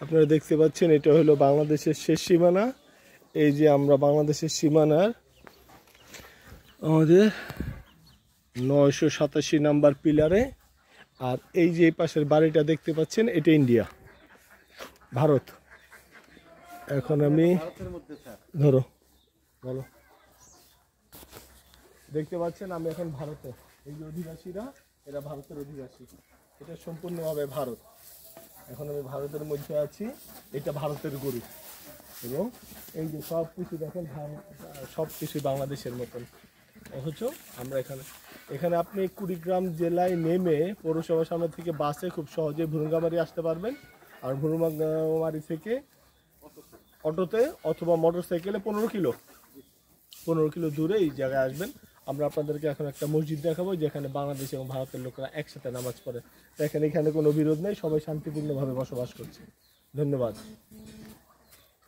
আপনারা দেখতে পাচ্ছেন এটা হলো বাংলাদেশের শেষ সীমানা। এই যে আমরা বাংলাদেশের সীমানার আমাদের 987 নাম্বার পিলারে, আর এই যে পাশের বাড়িটা দেখতে পাচ্ছেন এটা ইন্ডিয়া, ভারত। এখন আমি ধরো বলো, দেখতে পাচ্ছেন আমি এখন ভারতে, এই যে অধিবাসীরা এরা ভারতের অধিবাসী, এটা সম্পূর্ণভাবে ভারত। এখন আমি ভারতের মধ্যে আছি, এটা ভারতের গরু, এবং এই যে সব কিছু দেখেন সব কিছুই বাংলাদেশের মতন। অথচ আমরা এখানে আপনি কুড়িগ্রাম জেলায় নেমে পৌরসভার সামনে থেকে বাসে খুব সহজে ভুরুঙ্গামারি আসতে পারবেন, আর ভুরুঙ্গামারি থেকে অটোতে অথবা মোটর সাইকেলে 15 কিলো দূরে এই জায়গায় আসবেন। আমরা আপনাদেরকে এখন একটা মসজিদ দেখাবো যেখানে বাংলাদেশ এবং ভারতের লোকেরা একসাথে নামাজ পড়ে। দেখেন এখানে কোনো বিরোধ নেই, সবাই শান্তিপূর্ণভাবে বসবাস করছে। ধন্যবাদ।